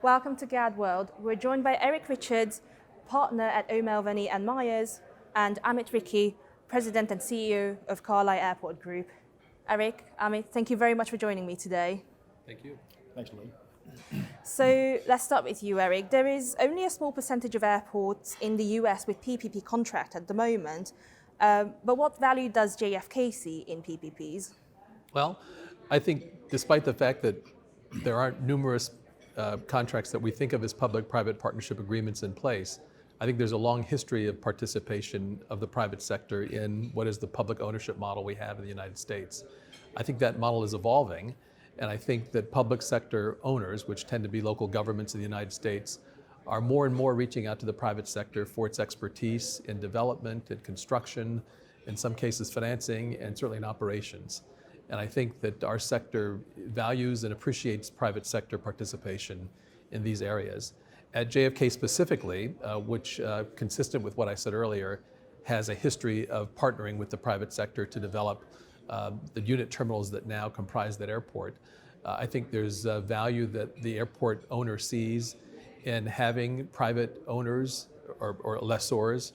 Welcome to GAD World. We're joined by Eric Richards, partner at O'Melveny & Myers, and Amit Rikhy, President and CEO of Carlisle Airport Group. Eric, Amit, thank you very much for joining me today. Thank you. Thanks, Lee. So let's start with you, Eric. There is only a small percentage of airports in the US with PPP contract at the moment, but what value does JFK see in PPPs? Well, I think despite the fact that there aren't numerous contracts that we think of as public-private partnership agreements in place, I think there's a long history of participation of the private sector in what is the public ownership model we have in the United States. I think that model is evolving, and I think that public sector owners, which tend to be local governments in the United States, are more and more reaching out to the private sector for its expertise in development, in construction, in some cases financing, and certainly in operations. And I think that our sector values and appreciates private sector participation in these areas. At JFK specifically, which consistent with what I said earlier, has a history of partnering with the private sector to develop the unit terminals that now comprise that airport. I think there's value that the airport owner sees in having private owners or lessors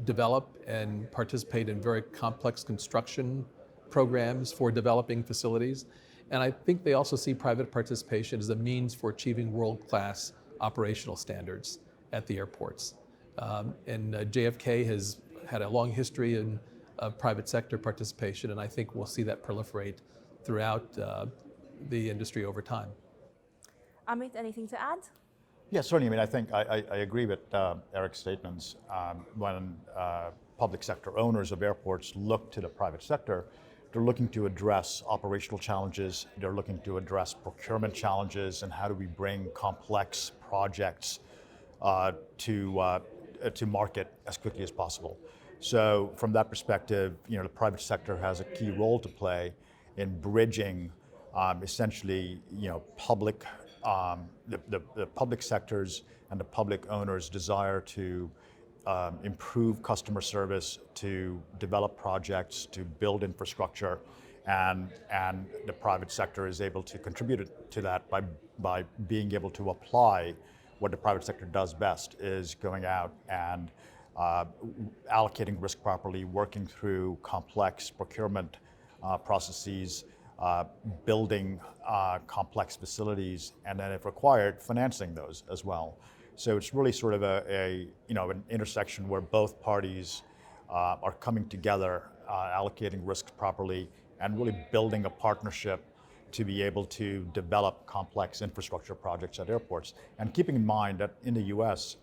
develop and participate in very complex construction programs for developing facilities. And I think they also see private participation as a means for achieving world-class operational standards at the airports. And JFK has had a long history of private sector participation, and I think we'll see that proliferate throughout the industry over time. Amit, anything to add? Yeah, certainly. I mean, I think I agree with Eric's statements. When public sector owners of airports look to the private sector, they're looking to address operational challenges, they're looking to address procurement challenges, and how do we bring complex projects to market as quickly as possible. So from that perspective, the private sector has a key role to play in bridging essentially, public, the public sectors and the public owners' desire to improve customer service, to develop projects, to build infrastructure, and the private sector is able to contribute to that by being able to apply what the private sector does best, is going out and allocating risk properly, working through complex procurement processes, building complex facilities, and then if required, financing those as well. So it's really sort of an intersection where both parties are coming together, allocating risks properly, and really building a partnership to be able to develop complex infrastructure projects at airports. And keeping in mind that in the US,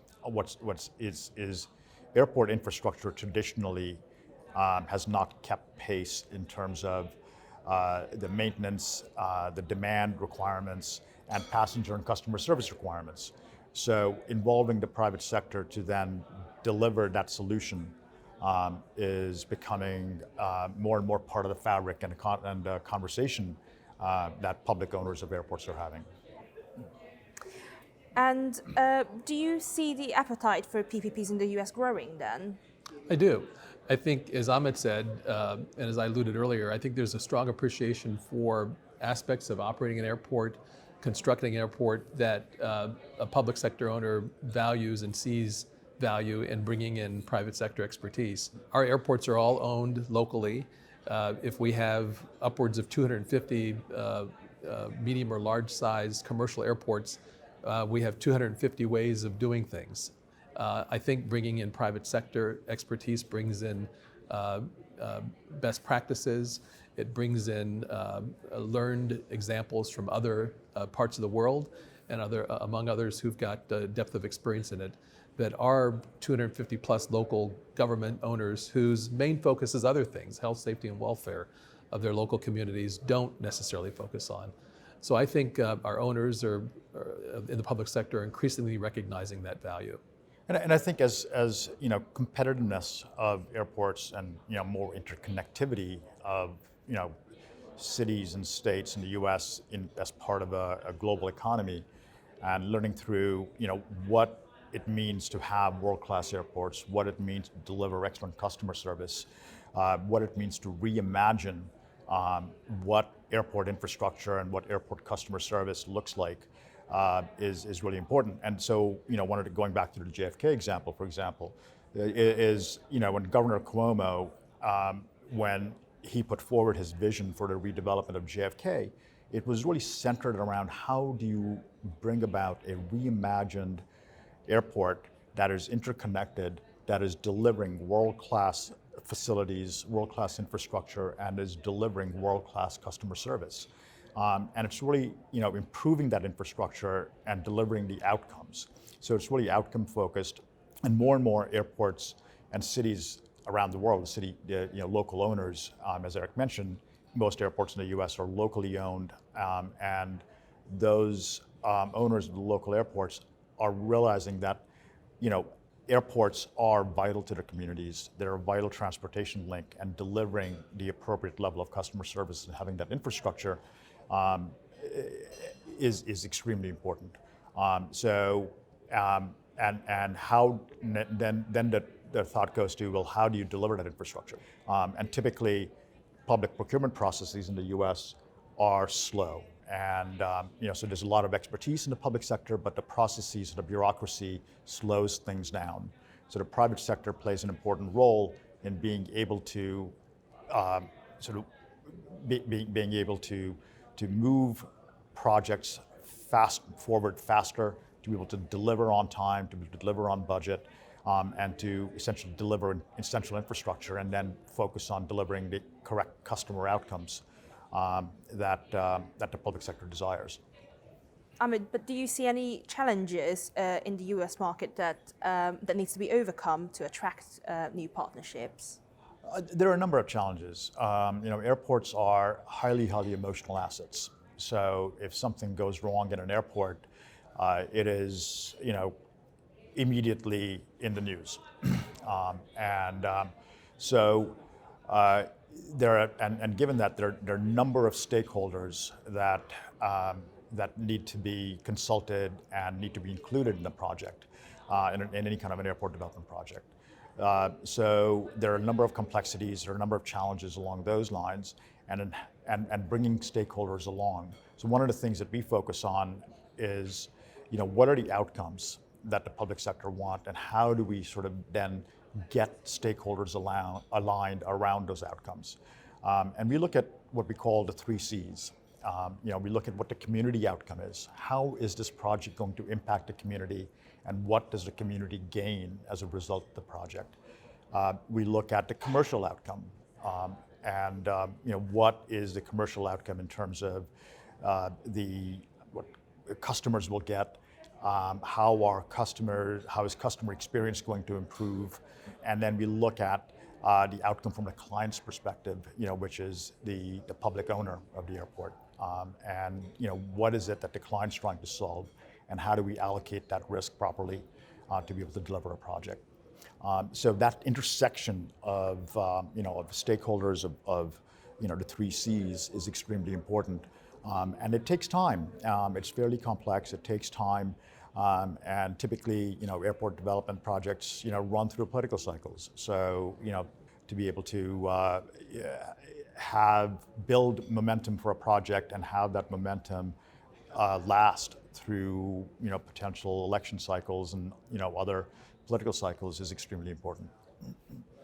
is airport infrastructure traditionally has not kept pace in terms of the maintenance, the demand requirements, and passenger and customer service requirements. So involving the private sector to then deliver that solution is becoming more and more part of the fabric and the conversation that public owners of airports are having. And do you see the appetite for PPPs in the US growing then? I do. I think, as Amit said, and as I alluded earlier, I think there's a strong appreciation for aspects of operating an airport, constructing an airport that a public sector owner values and sees value in bringing in private sector expertise. Our airports are all owned locally. If we have upwards of 250 medium or large size commercial airports, we have 250 ways of doing things. I think bringing in private sector expertise brings in best practices. It brings in learned examples from other parts of the world and among others who've got depth of experience in it, that are 250 plus local government owners whose main focus is other things, health, safety, and welfare of their local communities, don't necessarily focus on. So I think our owners are in the public sector are increasingly recognizing that value. And I think as competitiveness of airports and more interconnectivity of cities and states in the U.S. as part of a global economy, and learning through what it means to have world-class airports, what it means to deliver excellent customer service, what it means to reimagine what airport infrastructure and what airport customer service looks like. is really important. And so, going back to the JFK example, for example, is, when Governor Cuomo, when he put forward his vision for the redevelopment of JFK, it was really centered around how do you bring about a reimagined airport that is interconnected, that is delivering world-class facilities, world-class infrastructure, and is delivering world-class customer service. And it's really, improving that infrastructure and delivering the outcomes. So it's really outcome focused, and more airports and cities around the world, local owners, as Eric mentioned, most airports in the U.S. are locally owned, and those owners of the local airports are realizing that, airports are vital to the communities. They're a vital transportation link, and delivering the appropriate level of customer service and having that infrastructure is extremely important. And how then the thought goes to, well, how do you deliver that infrastructure? And typically, public procurement processes in the U.S. are slow. And so there's a lot of expertise in the public sector, but the processes and the bureaucracy slows things down. So the private sector plays an important role in being able to being able to move projects forward faster, to be able to deliver on time, to deliver on budget, and to essentially deliver essential infrastructure, and then focus on delivering the correct customer outcomes that the public sector desires. Amit, but do you see any challenges in the US market that needs to be overcome to attract new partnerships? There are a number of challenges. Airports are highly emotional assets. So if something goes wrong in an airport, it is, immediately in the news. Given that there are a number of stakeholders that need to be consulted and need to be included in the project, in any kind of an airport development project. So there are a number of complexities, there are a number of challenges along those lines, and bringing stakeholders along. So one of the things that we focus on is, what are the outcomes that the public sector want, and how do we sort of then get stakeholders aligned around those outcomes? And we look at what we call the 3 Cs. We look at what the community outcome is. How is this project going to impact the community, and what does the community gain as a result of the project? We look at the commercial outcome, and what is the commercial outcome in terms of what customers will get, how is customer experience going to improve, and then we look at the outcome from the client's perspective, which is the public owner of the airport, and what is it that the client's trying to solve, and how do we allocate that risk properly to be able to deliver a project. So that intersection of stakeholders of the 3 Cs is extremely important, and it takes time. It's fairly complex. It takes time. And typically, airport development projects, run through political cycles. So, to be able to build momentum for a project and have that momentum last through, potential election cycles and, other political cycles is extremely important.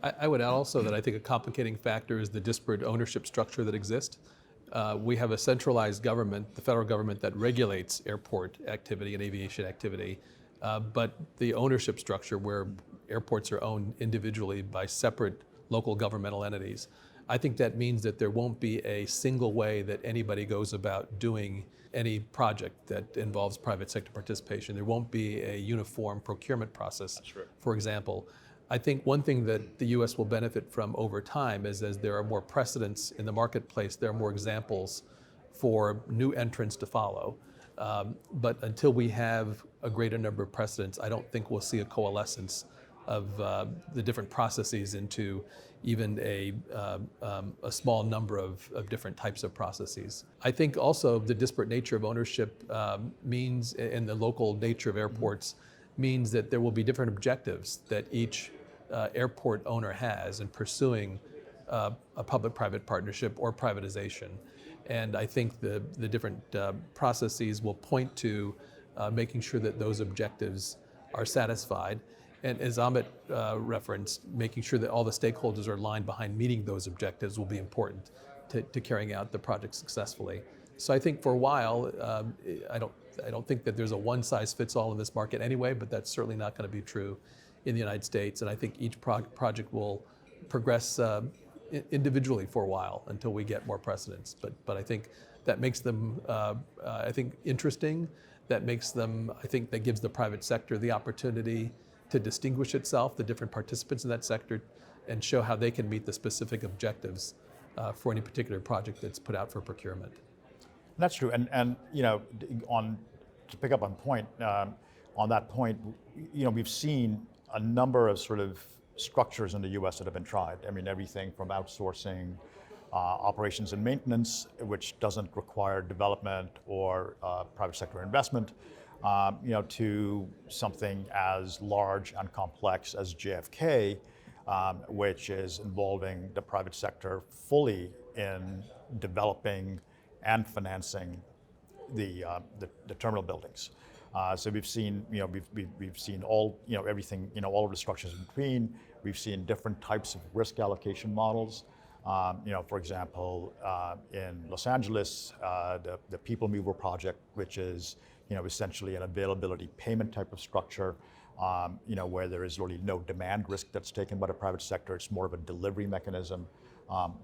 I would add also that I think a complicating factor is the disparate ownership structure that exists. We have a centralized government, the federal government, that regulates airport activity and aviation activity, but the ownership structure where airports are owned individually by separate local governmental entities, I think that means that there won't be a single way that anybody goes about doing any project that involves private sector participation. There won't be a uniform procurement process. That's right. For example. I think one thing that the U.S. will benefit from over time is as there are more precedents in the marketplace, there are more examples for new entrants to follow. But until we have a greater number of precedents, I don't think we'll see a coalescence of the different processes into even a small number of different types of processes. I think also the disparate nature of ownership means, and the local nature of airports, means that there will be different objectives that each airport owner has in pursuing a public-private partnership or privatization. And I think the different processes will point to making sure that those objectives are satisfied. And as Amit referenced, making sure that all the stakeholders are aligned behind meeting those objectives will be important to carrying out the project successfully. So I think for a while, I don't think that there's a one-size-fits-all in this market anyway, but that's certainly not going to be true in the United States. And I think each project will progress individually for a while until we get more precedents. But I think that makes them, I think, interesting. That makes them, I think, that gives the private sector the opportunity to distinguish itself, the different participants in that sector, and show how they can meet the specific objectives for any particular project that's put out for procurement. That's true, and you know, to pick up on that point, you know, we've seen a number of sort of structures in the U.S. that have been tried. I mean, everything from outsourcing operations and maintenance, which doesn't require development or private sector investment, you know, to something as large and complex as JFK, which is involving the private sector fully in developing and financing the terminal buildings. So we've seen, you know, we've seen all, you know, everything, you know, all of the structures in between. We've seen different types of risk allocation models. You know, for example, in Los Angeles, the People Mover project, which is, you know, essentially an availability payment type of structure, you know, where there is really no demand risk that's taken by the private sector. It's more of a delivery mechanism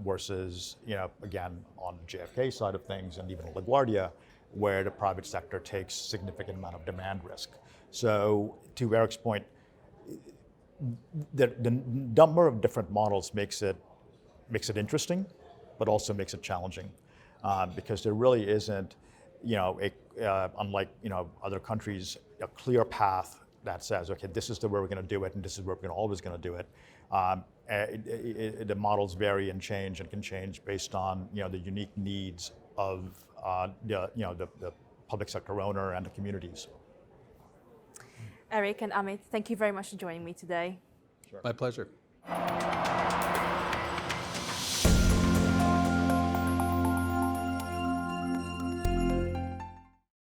versus, you know, again, on the JFK side of things and even LaGuardia, where the private sector takes significant amount of demand risk. So to Eric's point, the number of different models makes it interesting, but also makes it challenging because there really isn't, you know, unlike, you know, other countries, a clear path that says, okay, this is the way we're going to do it, and this is where we're always going to do it. The models vary and change and can change based on, you know, the unique needs of the public sector owner and the communities. Eric and Amit, thank you very much for joining me today. Sure. My pleasure.